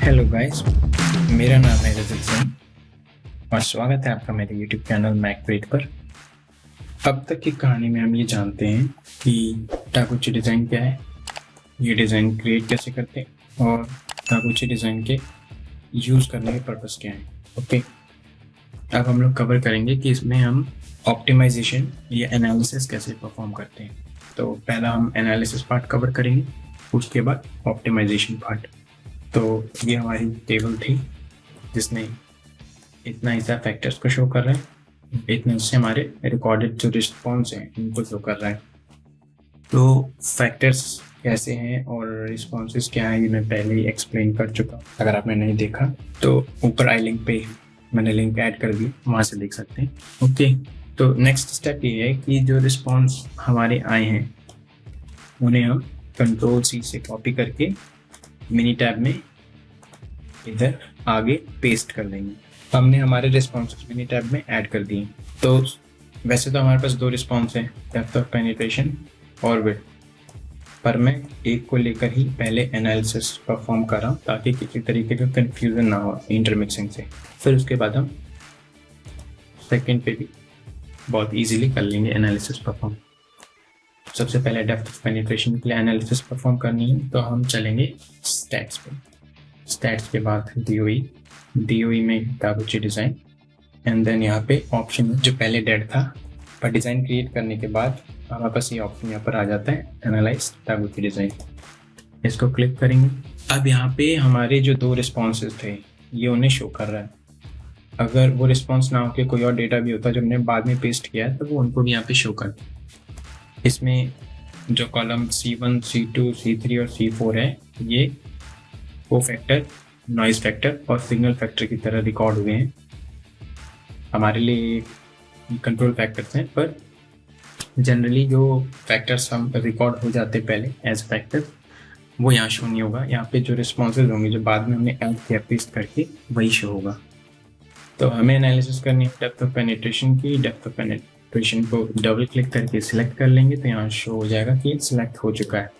Hello guys, मेरा नाम है रजत सिंह और स्वागत है आपका मेरे यूट्यूब चैनल मैकक्रिएट पर। अब तक की कहानी में हम ये जानते हैं कि टाकुची डिज़ाइन क्या है, ये डिज़ाइन क्रिएट कैसे करते हैं और टाकुची डिज़ाइन के यूज़ करने के पर्पस क्या है। ओके, अब हम लोग कवर करेंगे कि इसमें हम ऑप्टिमाइजेशन या एनालिसिस कैसे परफॉर्म करते हैं। तो पहला हम एनालिसिस पार्ट कवर करेंगे, उसके बाद ऑप्टिमाइजेशन पार्ट। तो ये हमारी टेबल थी जिसमें इतना ऐसा फैक्टर्स को शो कर रहा है, इतने से हमारे रिकॉर्डेड जो रिस्पॉन्स हैं उनको शो कर रहा है। तो फैक्टर्स कैसे हैं और रिस्पॉन्सेस क्या है ये मैं पहले ही एक्सप्लेन कर चुका। अगर आपने नहीं देखा तो ऊपर आई लिंक पे मैंने लिंक ऐड कर दी, वहाँ से देख सकते हैं। ओके, तो नेक्स्ट स्टेप ये है कि जो रिस्पॉन्स हमारे आए हैं उन्हें हम Ctrl+C से कॉपी करके मिनी टैब में इधर आगे पेस्ट कर देंगे। हमने हमारे रिस्पॉन्सेस मिनी टैब में ऐड कर दिए। तो वैसे तो हमारे पास दो रिस्पॉन्स हैं, डेप्थ ऑफ पेनिट्रेशन और विड्थ, पर मैं एक को लेकर ही पहले एनालिसिस परफॉर्म कर रहा हूँ ताकि किसी तरीके का कंफ्यूजन ना हो इंटरमिक्सिंग से। फिर उसके बाद हम सेकंड पे भी बहुत इजीली कर लेंगे एनालिसिस परफॉर्म। सबसे पहले डेप्थ ऑफ पेनिट्रेशन के लिए एनालिसिस परफॉर्म करनी है तो हम चलेंगे स्टैट्स पे। स्टैट्स के बाद DOE में टाकुची डिज़ाइन एंड देन यहाँ पे ऑप्शन जो पहले डेड था, पर डिज़ाइन क्रिएट करने के बाद हमारे पास ये ऑप्शन यहाँ पर आ जाता है, एनालाइज टाकुची डिज़ाइन। इसको क्लिक करेंगे। अब यहाँ पे हमारे जो दो रिस्पॉन्सेज थे ये उन्हें शो कर रहा है। अगर वो रिस्पॉन्स ना होकर कोई और डेटा भी होता जो हमने बाद में पेस्ट किया है तो वो उनको भी यहाँ पे शो करता है। इसमें जो कॉलम C1, C2, C3 और C4 है ये वो फैक्टर नॉइज़ फैक्टर और सिग्नल फैक्टर की तरह रिकॉर्ड हुए हैं। हमारे लिए कंट्रोल फैक्टर्स हैं, पर जनरली जो फैक्टर्स हम रिकॉर्ड हो जाते पहले एज फैक्टर वो यहाँ शो नहीं होगा। यहाँ पे जो रिस्पॉन्सेज होंगे जो बाद में हमने ऐड किया पेस्ट करके वही शो होगा। तो हमें एनालिसिस करनी है डेप्थ ऑफ पेनिट्रेशन की। डेप्थ ऑफ पेनिट्रेशन को डबल क्लिक करके सिलेक्ट कर लेंगे तो यहाँ शो हो जाएगा कि सिलेक्ट हो चुका है।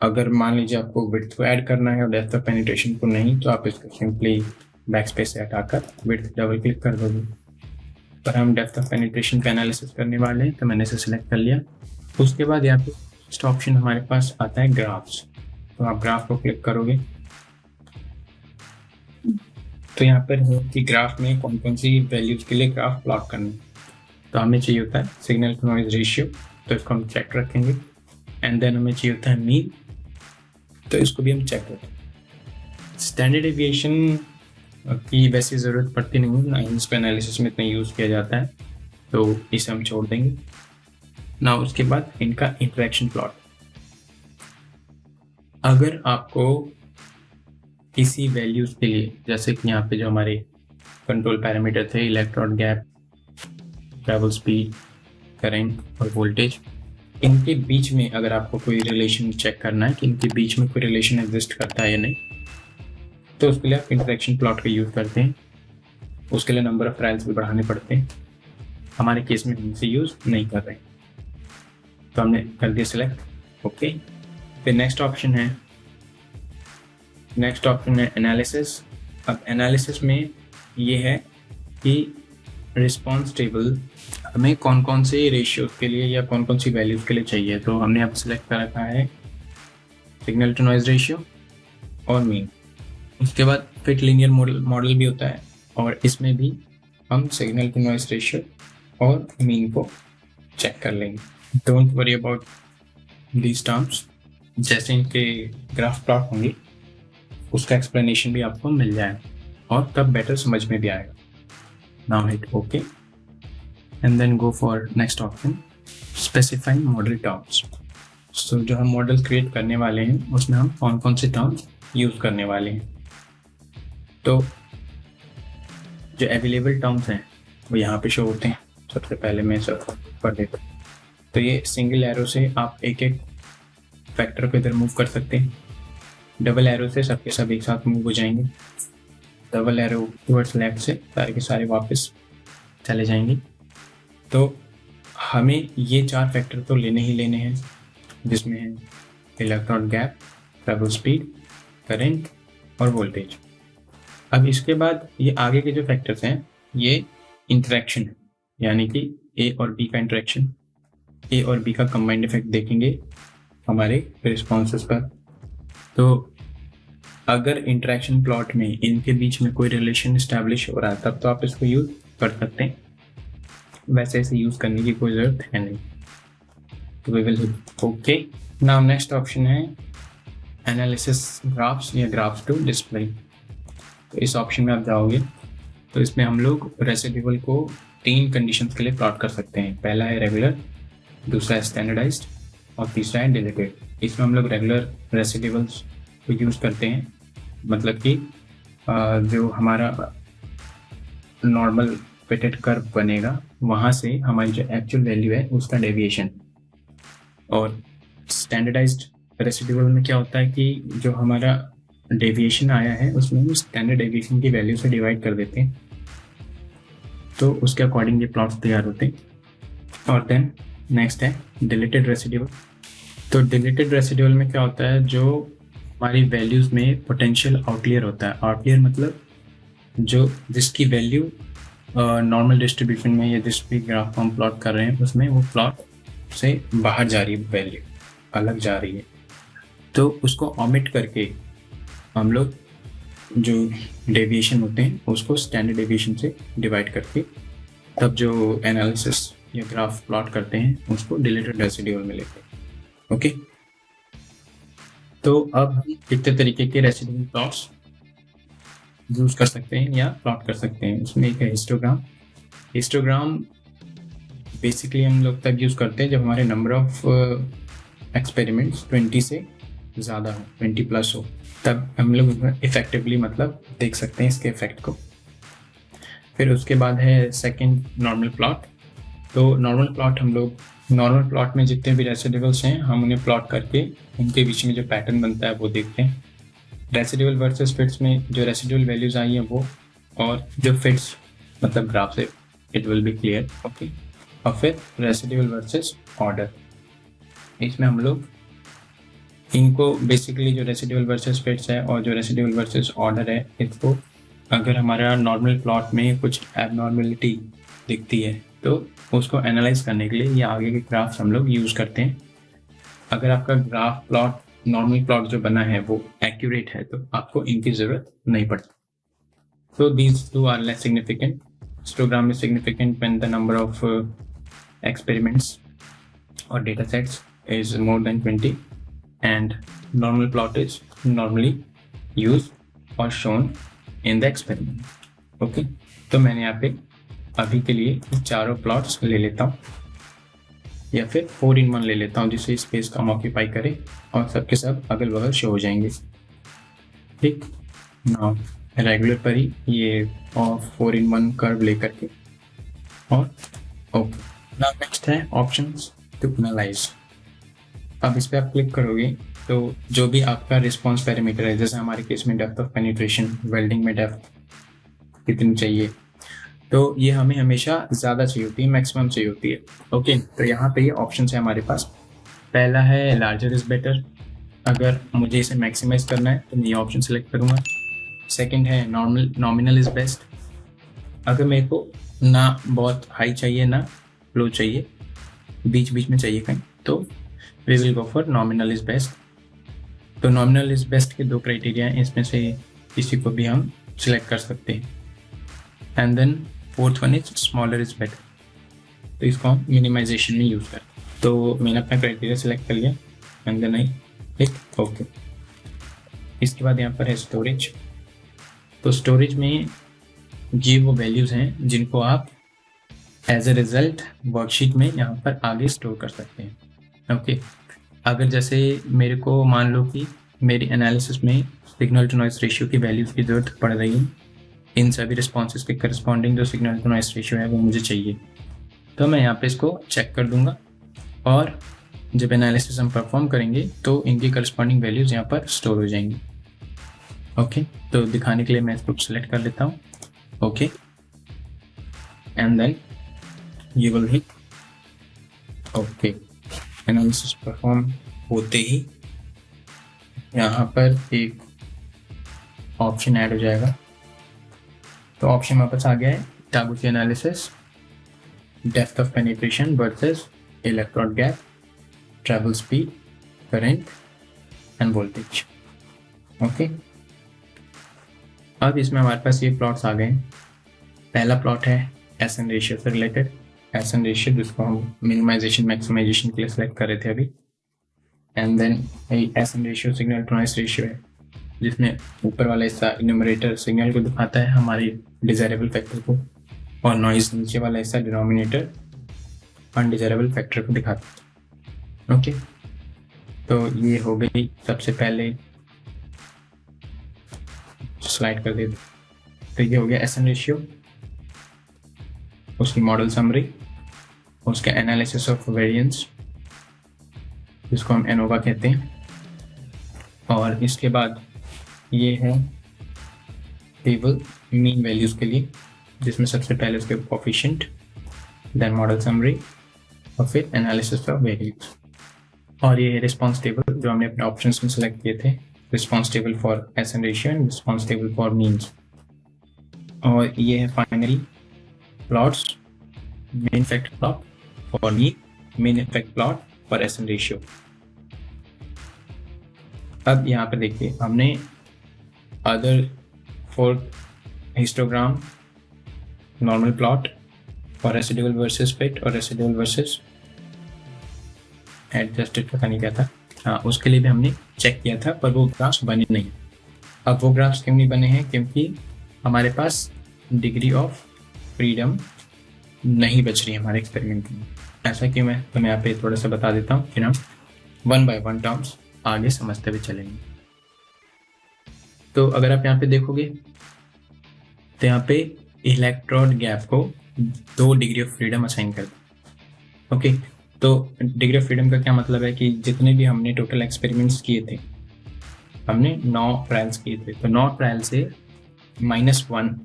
अगर मान लीजिए आपको विड्थ को ऐड करना है और डेप्थ ऑफ पेनिट्रेशन को नहीं, तो आप इसको सिंपली बैक स्पेस से हटाकर विड्थ डबल क्लिक कर दोगे। पर हम डेप्थ ऑफ पेनिट्रेशन का एनालिसिस करने वाले हैं तो मैंने इसे सिलेक्ट कर लिया। उसके बाद यहाँ पे नेक्स्ट ऑप्शन हमारे पास आता है ग्राफ्स। तो आप ग्राफ को क्लिक करोगे तो यहाँ पर है कि ग्राफ में कौन कौन सी वैल्यूज के लिए ग्राफ प्लॉट करना है। तो हमें चाहिए होता है सिग्नल टू नॉइज रेशियो, तो इसको हम चेक रखेंगे। एंड देन हमें चाहिए होता है मीन, तो इसको भी हम चेक करते हैं। स्टैंडर्ड डेविएशन की वैसी ज़रूरत पड़ती नहीं है, ना इसको एनालिसिस में इतना यूज़ किया जाता है, तो इसे हम छोड़ देंगे ना। उसके बाद इनका इंटरेक्शन प्लॉट। अगर आपको किसी वैल्यूज़ के लिए, जैसे कि यहाँ पे जो हमारे कंट्रोल पैरामीटर थे electron gap, travel speed, current और वोल्टेज, इनके बीच में अगर आपको कोई रिलेशन चेक करना है कि इनके बीच में कोई रिलेशन एग्जिस्ट करता है या नहीं, तो उसके लिए आप इंटरेक्शन प्लॉट का यूज़ करते हैं। उसके लिए नंबर ऑफ ट्रायल्स भी बढ़ाने पड़ते हैं। हमारे केस में हम इसे यूज़ नहीं कर रहे, तो हमने कर दिया सिलेक्ट। ओके, फिर नेक्स्ट ऑप्शन है एनालिसिस। अब एनालिसिस में ये है कि रिस्पॉन्स टेबल हमें कौन कौन से रेशियोज के लिए या कौन कौन सी वैल्यूज़ के लिए चाहिए। तो हमने अब सिलेक्ट कर रखा है सिग्नल टू नॉइज रेशियो और मीन। उसके बाद फिट लीनियर मॉडल भी होता है और इसमें भी हम सिग्नल टू नॉइज रेशियो और मीन को चेक कर लेंगे। Don't worry about these terms, जैसे इनके ग्राफ प्लॉट होंगे उसका एक्सप्लेनेशन भी आपको मिल जाएगा और तब बेटर समझ में भी आएगा। Now hit okay and then go for next option, specifying model terms. So जो हम मॉडल क्रिएट करने वाले हैं उसमें हम कौन कौन से टर्म्स यूज़ करने वाले हैं। तो जो अवेलेबल टर्म्स हैं वो यहाँ पे शो होते हैं। सबसे पहले मैं सब कर देता हूँ। तो ये सिंगल एरो से आप एक एक फैक्टर को इधर मूव कर सकते हैं। डबल एरो से सबके सब एक साथ मूव हो जाएंगे। डबल एरो टुवर्ड्स लेफ्ट से सारे के सारे वापस चले जाएंगे। तो हमें ये चार फैक्टर तो लेने ही लेने हैं, जिसमें है electron gap, travel speed, current और वोल्टेज। अब इसके बाद ये आगे के जो फैक्टर्स हैं ये इंटरेक्शन है, यानी कि ए और बी का इंटरेक्शन, ए और बी का कंबाइंड इफेक्ट देखेंगे हमारे रिस्पॉन्सेस पर। तो अगर इंटरेक्शन प्लॉट में इनके बीच में कोई रिलेशन इस्टेब्लिश हो रहा है तब तो आप इसको यूज कर सकते हैं, वैसे इसे यूज करने की कोई जरूरत है नहीं। तो we will okay. Now next option है एनालिसिस ग्राफ्स या ग्राफ्स टू डिस्प्ले। तो इस ऑप्शन में आप जाओगे तो इसमें हम लोग रेसिड्यूअल को 3 कंडीशंस के लिए प्लॉट कर सकते हैं। पहला है रेगुलर, दूसरा है स्टैंडर्डाइज्ड और तीसरा है डिलीटेड। इसमें हम लोग रेगुलर रेसिड्यूअल्स को यूज़ करते हैं, मतलब कि जो हमारा नॉर्मल फिटेड कर्व बनेगा वहाँ से हमारी जो एक्चुअल वैल्यू है उसका डेविएशन। और स्टैंडर्डाइज्ड रेसिड्यूअल में क्या होता है कि जो हमारा डेविएशन आया है उसमें हम स्टैंडर्ड डेविएशन की वैल्यू से डिवाइड कर देते हैं, तो उसके अकॉर्डिंग ये प्लॉट्स तैयार होते हैं। और देन नेक्स्ट है डिलीटेड रेसिड्यूअल। तो डिलीटेड रेसिड्यूअल में क्या होता है, जो हमारी वैल्यूज़ में पोटेंशियल आउटलियर होता है। आउटलियर मतलब जो जिसकी वैल्यू नॉर्मल डिस्ट्रीब्यूशन में या जिस भी ग्राफ को हम प्लॉट कर रहे हैं उसमें वो प्लॉट से बाहर जा रही है, वैल्यू अलग जा रही है, तो उसको ऑमिट करके हम लोग जो डेविएशन होते हैं उसको स्टैंडर्ड डेविएशन से डिवाइड करके तब जो एनालिसिस या ग्राफ प्लॉट करते हैं उसको डिलीटेड रेसिड्यूअल में लेते हैं। ओके, तो अब हम कितने तरीके के रेसिड्यूअल प्लॉट्स यूज कर सकते हैं या प्लॉट कर सकते हैं। उसमें एक है हिस्टोग्राम। हिस्टोग्राम बेसिकली हम लोग तब यूज़ करते हैं जब हमारे नंबर ऑफ एक्सपेरिमेंट्स 20 से ज़्यादा हो, 20+ हो, तब हम लोग इफेक्टिवली मतलब देख सकते हैं इसके इफेक्ट को। फिर उसके बाद है सेकंड नॉर्मल प्लॉट। तो नॉर्मल प्लॉट हम लोग नॉर्मल प्लॉट में जितने भी रेसिड्यूअल्स हैं हम उन्हें प्लॉट करके उनके बीच में जो पैटर्न बनता है वो देखते हैं। रेसिड्यूअल वर्सेस फिट्स में जो रेसिड्यूअल वैल्यूज़ आई हैं वो, और जो फिट्स मतलब ग्राफ से it will be clear. Okay, और फिर रेसिड्यूअल वर्सेस ऑर्डर, इसमें हम लोग इनको बेसिकली जो रेसिड्यूअल वर्सेस फिट्स है और जो रेसिड्यूअल वर्सेस ऑर्डर है, इसको अगर हमारा नॉर्मल प्लॉट में कुछ एबनॉर्मलिटी दिखती है तो उसको एनालाइज करने के लिए ये आगे के ग्राफ्स हम लोग यूज़ करते हैं। अगर आपका ग्राफ प्लॉट नॉर्मल प्लॉट जो बना है वो एक्यूरेट है तो आपको इनकी ज़रूरत नहीं पड़ती। So these two are less significant. Histogram is significant when the number of experiments or data sets is more than 20, and normal plot is normally used or shown in the experiment. Okay, तो मैंने यहाँ पे अभी के लिए चारों plots ले लेता हूँ या फिर 4-in-1 ले लेता हूँ जिससे स्पेस कम ऑक्यूपाई करे और सबके सब अगल बगल शो हो जाएंगे। ठीक, नाउ रेगुलर पर ही ये 4-in-1 कर्व लेकर के, और ओके। नाउ नेक्स्ट है ऑप्शंस टू एनालाइज। अब इस पर आप क्लिक करोगे तो जो भी आपका रिस्पॉन्स पैरामीटर है, जैसे हमारे केस में डेप्थ ऑफ पेनिट्रेशन, वेल्डिंग में डेप्थ कितनी चाहिए, तो ये हमें हमेशा ज़्यादा चाहिए होती है, मैक्सिमम चाहिए होती है। ओके, तो यहाँ पे ये ऑप्शन है हमारे पास। पहला है लार्जर इज़ बेटर। अगर मुझे इसे मैक्सिमाइज करना है तो मैं ये ऑप्शन सेलेक्ट करूँगा। सेकंड है नॉमिनल इज़ बेस्ट। अगर मेरे को ना बहुत हाई चाहिए ना लो चाहिए, बीच बीच में चाहिए कहीं, तो we will go for nominal is best. तो नॉमिनल इज़ बेस्ट के 2 क्राइटेरिया हैं, इसमें से किसी को भी हम सिलेक्ट कर सकते हैं। And then fourth one is smaller is better, तो इसको हम मिनिमाइजेशन में यूज़ करें। तो मैंने अपना क्राइटेरिया सिलेक्ट कर लिया and then I click okay. इसके बाद यहाँ पर है स्टोरेज। तो स्टोरेज में ये वो वैल्यूज़ हैं जिनको आप एज ए रिज़ल्ट वर्कशीट में यहाँ पर आगे स्टोर कर सकते हैं। ओके, अगर जैसे मेरे को मान लो कि मेरी एनालिसिस में सिग्नल टू नॉइस रेशियो की वैल्यूज़ की ज़रूरत पड़ रही है, इन सभी रिस्पॉन्सेज के करस्पॉन्डिंग जो सिग्नल टू नॉइस रेशियो है वो मुझे चाहिए, तो मैं यहाँ पे इसको चेक कर दूँगा और जब एनालिसिस हम परफॉर्म करेंगे तो इनकी करस्पॉन्डिंग वैल्यूज़ यहाँ पर स्टोर हो जाएंगी। ओके, तो दिखाने के लिए मैं इसको सेलेक्ट कर लेता हूँ। Okay, and then you will hit okay. Analysis perform होते ही यहाँ पर एक ऑप्शन ऐड हो जाएगा। तो ऑप्शन वापस आ गया है, Taguchi analysis, depth of penetration versus electrode gap, travel speed, current and voltage. Okay, अब इसमें हमारे पास ये प्लॉट्स आ गए। पहला प्लॉट है एस एन रेशियो से रिलेटेड, एस एन रेशियो जिसको हम मिनिमाइजेशन मैक्सिमाइजेशन के लिए सेलेक्ट कर रहे थे अभी। And then S N ratio signal to noise ratio है, जिसमें ऊपर वाला हिस्सा न्यूमरेटर सिग्नल को दिखाता है हमारे डिजायरेबल फैक्टर को, और नॉइस नीचे वाला हिस्सा डिनोमिनेटर अनडिजायरेबल फैक्टर को दिखाता है। ओके, तो ये हो गई सबसे पहले, स्लाइड कर देते। तो ये हो गया एस एन रेशियो, उसकी मॉडल समरी, उसका एनालिसिस ऑफ वेरिएंस जिसको हम एनोवा कहते हैं, और इसके बाद ये है टेबल मीन वैल्यूज के लिए, जिसमें सबसे पहले उसके कोफिशिएंट, देन मॉडल समरी और फिर एनालिसिस ऑफ वेरिएंस। और ये है रिस्पॉन्स टेबल जो हमने अपने ऑप्शंस में सेलेक्ट किए थे, response table for S N ratio and response table for means. और ये है finally plots, main effect plot for mean, main effect plot for S N ratio. अब यहाँ पे देखिए हमने other for histogram, normal plot for residual versus fit और residual versus adjusted, पता नहीं क्या था, हाँ उसके लिए भी हमने चेक किया था, पर वो ग्राफ्स बने नहीं। अब वो ग्राफ्स क्यों नहीं बने हैं? क्योंकि हमारे पास डिग्री ऑफ फ्रीडम नहीं बच रही है हमारे एक्सपेरिमेंट में। ऐसा क्यों है तो मैं यहाँ पे थोड़ा सा बता देता हूँ, फिर हम वन बाय वन टर्म्स आगे समझते हुए चलेंगे। तो अगर आप यहाँ पे देखोगे तो यहाँ पे इलेक्ट्रोड गैप को 2 डिग्री ऑफ फ्रीडम असाइन कर दिया। ओके, तो डिग्री ऑफ फ्रीडम का क्या मतलब है कि जितने भी हमने टोटल एक्सपेरिमेंट्स किए थे, हमने 9 ट्रायल्स किए थे, तो 9 ट्रायल से -1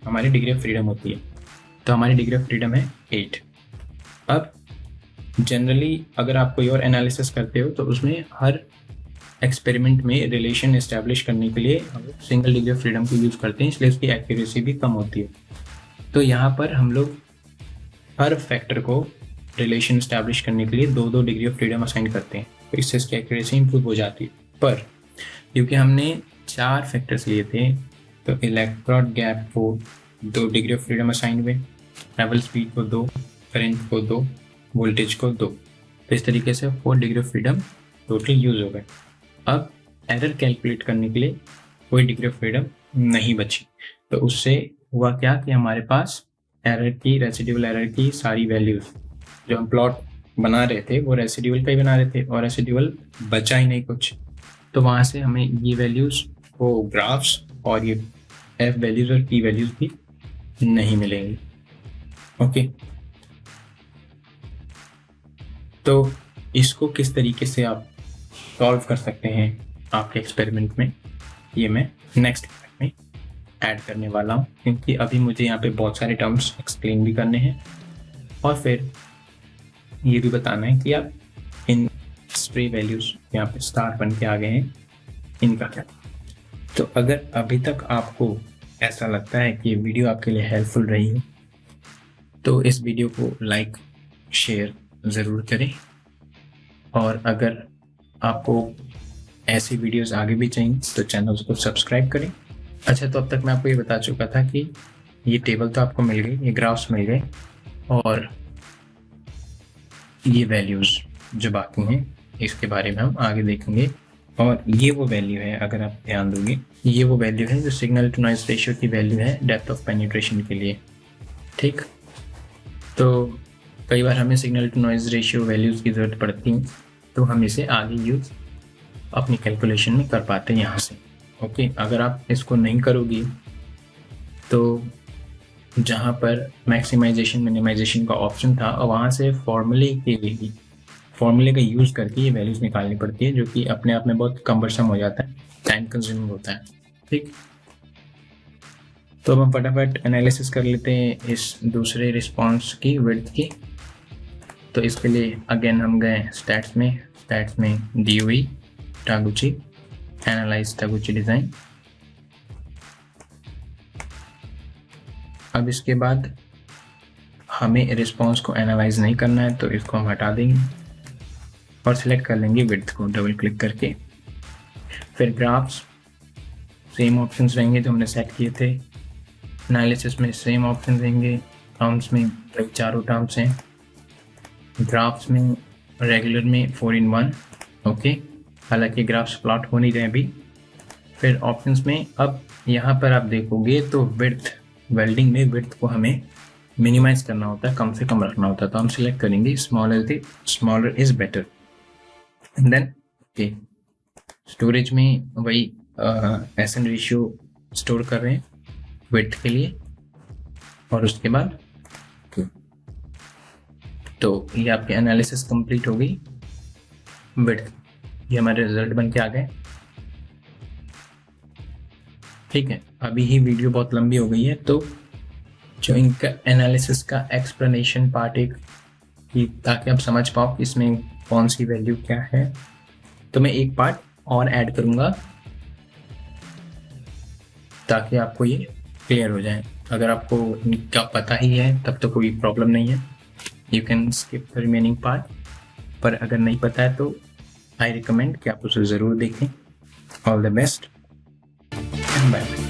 हमारी डिग्री ऑफ फ्रीडम होती है, तो हमारी डिग्री ऑफ फ्रीडम है 8। अब जनरली अगर आप कोई और एनालिसिस करते हो तो उसमें हर एक्सपेरिमेंट में रिलेशन इस्टेब्लिश करने के लिए हम सिंगल डिग्री ऑफ फ्रीडम को यूज़ करते हैं, इसलिए उसकी एक्यूरेसी भी कम होती है। तो यहाँ पर हम लोग हर फैक्टर को रिलेशन इस्टेब्लिश करने के लिए 2-2 डिग्री ऑफ फ्रीडम असाइन करते हैं, तो इससे इसकी एक्यूरेसी इंप्रूव हो जाती है। पर क्योंकि हमने 4 फैक्टर्स लिए थे, तो इलेक्ट्रोड गैप को 2 डिग्री ऑफ फ्रीडम असाइन हुए, ट्रैवल स्पीड को 2, करंट को 2, वोल्टेज को 2, तो इस तरीके से 4 degree of freedom total use हो गए। अब एरर कैलकुलेट करने के लिए कोई डिग्री ऑफ फ्रीडम नहीं बची, तो उससे हुआ क्या कि हमारे पास एरर की, रेसिडुअल एरर की सारी वैल्यूज जो हम प्लॉट बना रहे थे वो रेसिडुअल का ही बना रहे थे, और रेसिडुअल बचा ही नहीं कुछ, तो वहाँ से हमें ये वैल्यूज, वो ग्राफ्स और ये एफ वैल्यूज और पी वैल्यूज भी नहीं मिलेंगी। ओके, तो इसको किस तरीके से आप सॉल्व कर सकते हैं आपके एक्सपेरिमेंट में, ये मैं नेक्स्ट में ऐड करने वाला हूँ, क्योंकि अभी मुझे यहाँ पे बहुत सारे टर्म्स एक्सप्लेन भी करने हैं, और फिर ये भी बताना है कि आप इन स्ट्रे वैल्यूज यहाँ पे स्टार बन के आ गए हैं, इनका क्या। तो अगर अभी तक आपको ऐसा लगता है कि वीडियो आपके लिए हेल्पफुल रही है, तो इस वीडियो को लाइक शेयर ज़रूर करें, और अगर आपको ऐसी वीडियोस आगे भी चाहिए तो चैनल को सब्सक्राइब करें। अच्छा, तो अब तक मैं आपको ये बता चुका था कि ये टेबल तो आपको मिल गई, ये ग्राफ्स मिल गए, और ये वैल्यूज़ जो बाकी हैं इसके बारे में हम आगे देखेंगे। और ये वो वैल्यू है, अगर आप ध्यान दोगे, ये वो वैल्यू है जो सिग्नल टू नॉइज रेशियो की वैल्यू है डेप्थ ऑफ पेनिट्रेशन के लिए। ठीक, तो कई बार हमें signal to noise ratio values की ज़रूरत पड़ती है, तो हम इसे आगे यूज़ अपनी कैलकुलेशन में कर पाते हैं यहाँ से। ओके, अगर आप इसको नहीं करोगे तो जहाँ पर मैक्सिमाइजेशन मिनिमाइजेशन का ऑप्शन था, और वहाँ से फॉर्मूले का यूज़ करके ये वैल्यूज़ निकालनी पड़ती है, जो कि अपने आप में बहुत कम्बरसम हो जाता है, टाइम कंज्यूमिंग होता है। ठीक, तो अब हम फटाफट एनालिसिस कर लेते हैं इस दूसरे रिस्पॉन्स की विड्थ की। तो इसके लिए अगेन हम गए स्टैट्स में DOE टागुची, एनालाइज टागुची डिज़ाइन, अब इसके बाद हमें रिस्पॉन्स को एनालाइज नहीं करना है, तो इसको हम हटा देंगे और सिलेक्ट कर लेंगे विड्थ को डबल क्लिक करके। फिर ग्राफ्स सेम ऑप्शंस रहेंगे जो हमने सेट किए थे। एनालिसिस में सेम ऑप्शन रहेंगे। टर्म्स में वही चारों टर्म्स हैं। ग्राफ्स में रेगुलर में 4-in-1 ओके, हालांकि ग्राफ्स प्लॉट हो नहीं रहे अभी। फिर ऑप्शंस में अब यहाँ पर आप देखोगे तो विड्थ, वेल्डिंग में विड्थ को हमें मिनिमाइज करना होता है, कम से कम रखना होता है, तो हम सिलेक्ट करेंगे smaller is better. Then okay, storage में वही एसएन रेशियो स्टोर कर रहे हैं विड्थ के लिए। और उसके बाद तो ये आपके एनालिसिस कंप्लीट हो गई। विड्थ ये हमारे रिजल्ट बन के आ गए। ठीक है, अभी ही वीडियो बहुत लंबी हो गई है, तो जो इनका एनालिसिस का एक्सप्लेनेशन पार्ट एक कि ताकि आप समझ पाओ कि इसमें कौन सी वैल्यू क्या है, तो मैं एक पार्ट और ऐड करूँगा ताकि आपको ये क्लियर हो जाए। अगर आपको इनका पता ही है तब तो कोई प्रॉब्लम नहीं है, you can skip the remaining part. पर अगर नहीं पता है तो आई रिकमेंड कि आप उसे ज़रूर देखें। All the best and bye.